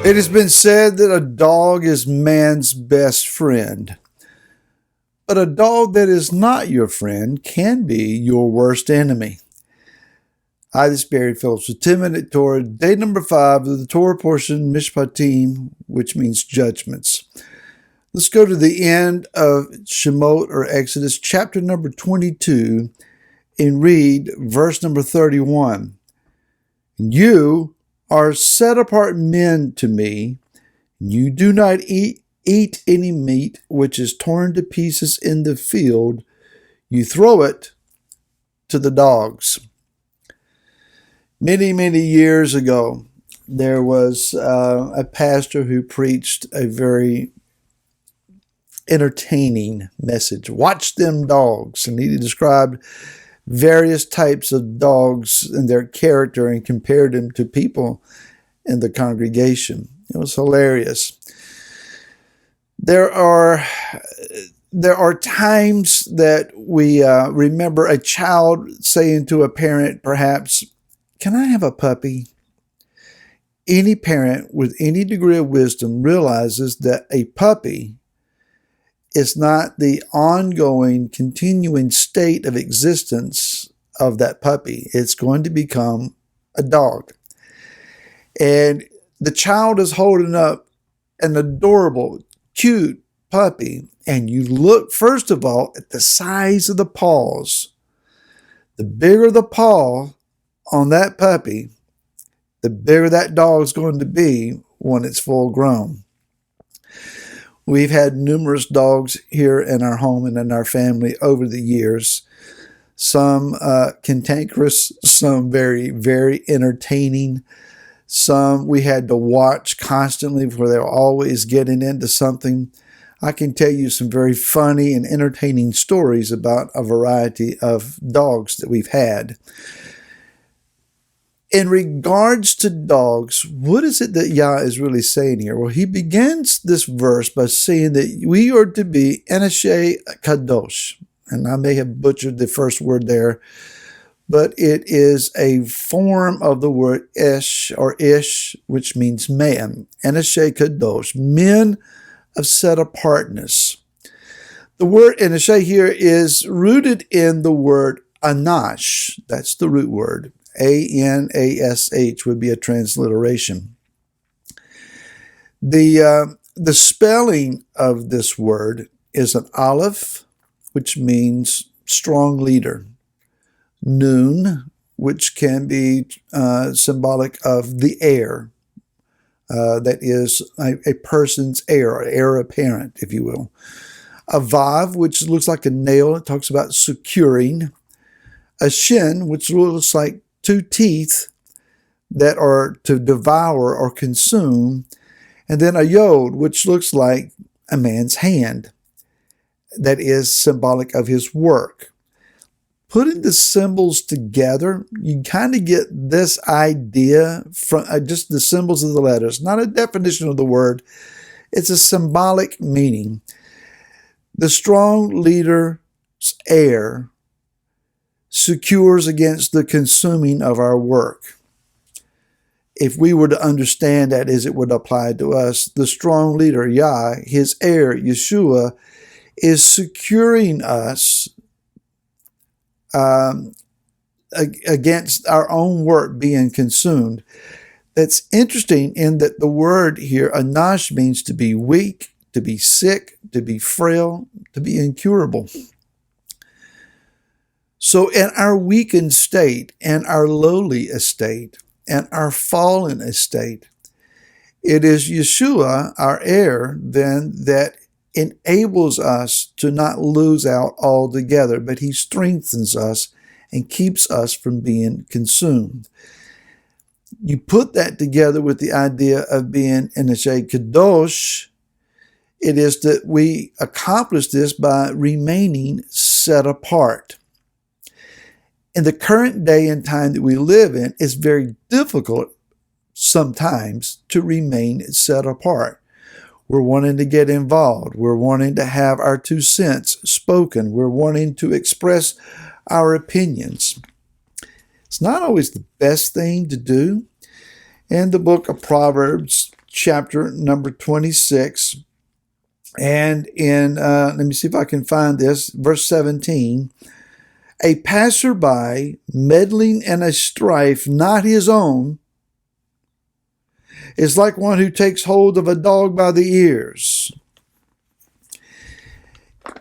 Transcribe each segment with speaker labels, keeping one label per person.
Speaker 1: It has been said that a dog is man's best friend, but a dog that is not your friend can be your worst enemy. Hi, this is Barry Phillips with 10 Minute Torah, day number 5 of the Torah portion, Mishpatim, which means judgments. Let's go to the end of Shemot or Exodus, chapter number 22, and read verse number 31. You are set apart men to me. You do not eat any meat which is torn to pieces in the field. You throw it to the dogs. Many, many years ago, there was a pastor who preached a very entertaining message. Watch them dogs. And he described various types of dogs and their character and compared them to people in the congregation. It was hilarious. There are times that we remember a child saying to a parent, perhaps, "Can I have a puppy?" Any parent with any degree of wisdom realizes that a puppy is not the ongoing, continuing state of existence of that puppy. It's going to become a dog. And the child is holding up an adorable, cute puppy, and you look, first of all, at the size of the paws. The bigger the paw on that puppy, the bigger that dog's going to be when it's full grown. We've had numerous dogs here in our home and in our family over the years. Some cantankerous, some very, very entertaining. Some we had to watch constantly where they were always getting into something. I can tell you some very funny and entertaining stories about a variety of dogs that we've had. In regards to dogs, what is it that Yah is really saying here? Well, he begins this verse by saying that we are to be Eneshei Kadosh. And I may have butchered the first word there, but it is a form of the word Esh or Ish, which means man. Eneshei Kadosh, men of set apartness. The word Eneshei here is rooted in the word Anash. That's the root word. A-N-A-S-H would be a transliteration. The spelling of this word is an aleph, which means strong leader. Nun, which can be symbolic of the heir. That is a person's heir apparent, if you will. A vav, which looks like a nail. It talks about securing. A shin, which looks like two teeth that are to devour or consume, and then a yod, which looks like a man's hand, that is symbolic of his work. Putting the symbols together, you kind of get this idea from just the symbols of the letters, not a definition of the word. It's a symbolic meaning. The strong leader's heir secures against the consuming of our work. If we were to understand that as it would apply to us, the strong leader, Yah, his heir, Yeshua, is securing us against our own work being consumed. That's interesting in that the word here, anash, means to be weak, to be sick, to be frail, to be incurable. So in our weakened state, and our lowly estate, and our fallen estate, it is Yeshua, our heir, then, that enables us to not lose out altogether, but he strengthens us and keeps us from being consumed. You put that together with the idea of being Eneshei Kadosh, it is that we accomplish this by remaining set apart. In the current day and time that we live in, it's very difficult sometimes to remain set apart. We're wanting to get involved. We're wanting to have our 2 cents spoken. We're wanting to express our opinions. It's not always the best thing to do. In the book of Proverbs, chapter number 26. And in, let me see if I can find this, verse 17. A passerby meddling in a strife not his own is like one who takes hold of a dog by the ears.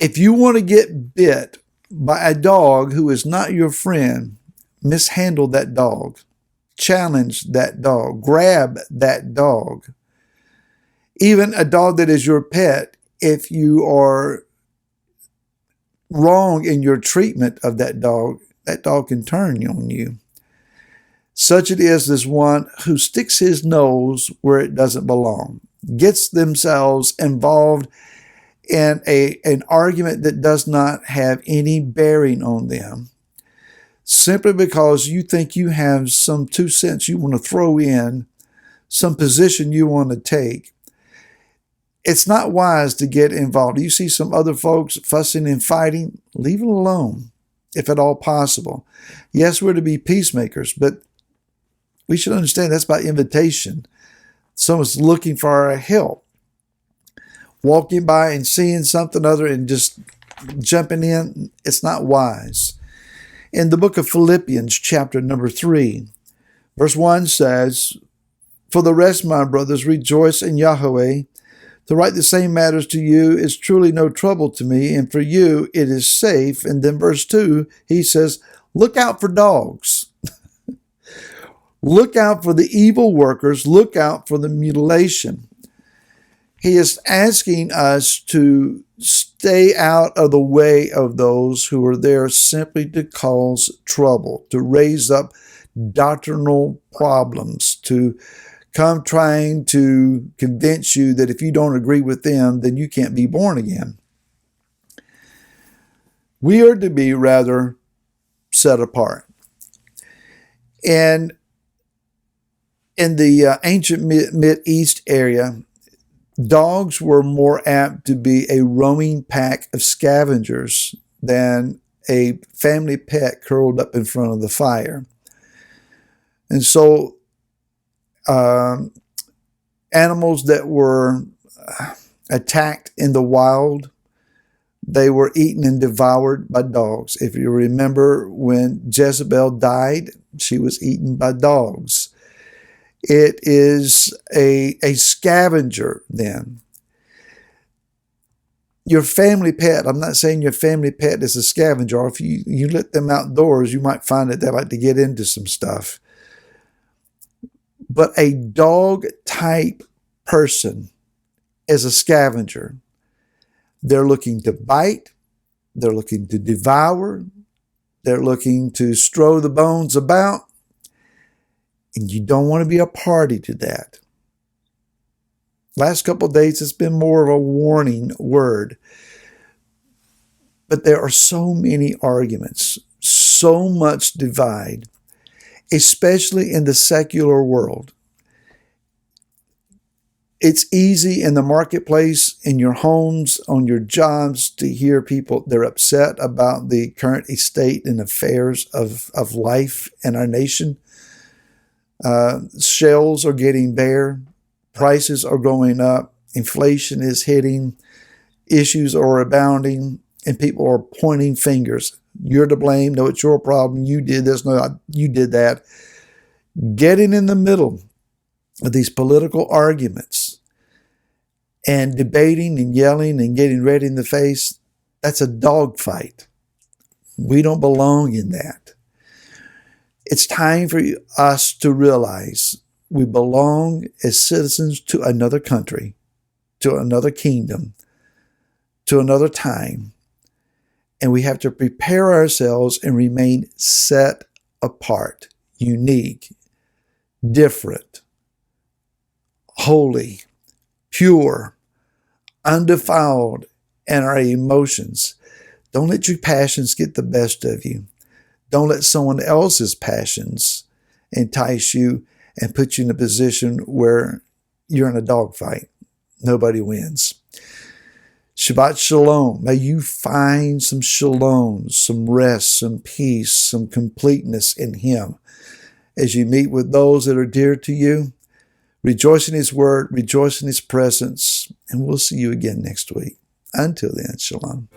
Speaker 1: If you want to get bit by a dog who is not your friend, mishandle that dog, challenge that dog, grab that dog. Even a dog that is your pet, if you are wrong in your treatment of that dog can turn on you. Such it is this one who sticks his nose where it doesn't belong, gets themselves involved in an argument that does not have any bearing on them, simply because you think you have some 2 cents you want to throw in, some position you want to take. It's not wise to get involved. You see some other folks fussing and fighting, leave it alone, if at all possible. Yes, we're to be peacemakers, but we should understand that's by invitation. Someone's looking for our help. Walking by and seeing something other and just jumping in, it's not wise. In the book of Philippians, chapter number 3, verse 1 says, "For the rest, my brothers, rejoice in Yahweh. To write the same matters to you is truly no trouble to me, and for you it is safe." And then verse 2, he says, look out for dogs. Look out for the evil workers. Look out for the mutilation. He is asking us to stay out of the way of those who are there simply to cause trouble, to raise up doctrinal problems, to come trying to convince you that if you don't agree with them, then you can't be born again. We are to be rather set apart. And in the ancient Mid-East area, dogs were more apt to be a roaming pack of scavengers than a family pet curled up in front of the fire. And so animals that were attacked in the wild, they were eaten and devoured by dogs. If you remember when Jezebel died, she was eaten by dogs. It is a scavenger then. Your family pet, I'm not saying your family pet is a scavenger. Or if you let them outdoors, you might find that they like to get into some stuff. But a dog type person is a scavenger. They're looking to bite. They're looking to devour. They're looking to strew the bones about. And you don't want to be a party to that. Last couple of days, it's been more of a warning word. But there are so many arguments, so much divide, especially in the secular world. It's easy in the marketplace, in your homes, on your jobs, to hear people, they're upset about the current state and affairs of life in our nation. Shelves are getting bare. Prices are going up. Inflation is hitting. Issues are abounding. And people are pointing fingers. You're to blame. No, it's your problem. You did this. No, you did that. Getting in the middle of these political arguments and debating and yelling and getting red in the face, that's a dogfight. We don't belong in that. It's time for us to realize we belong as citizens to another country, to another kingdom, to another time. And we have to prepare ourselves and remain set apart, unique, different, holy, pure, undefiled in our emotions. Don't let your passions get the best of you. Don't let someone else's passions entice you and put you in a position where you're in a dogfight. Nobody wins. Shabbat Shalom. May you find some shalom, some rest, some peace, some completeness in Him. As you meet with those that are dear to you, Rejoice in His Word, rejoice in His presence, and we'll see you again next week. Until then, shalom.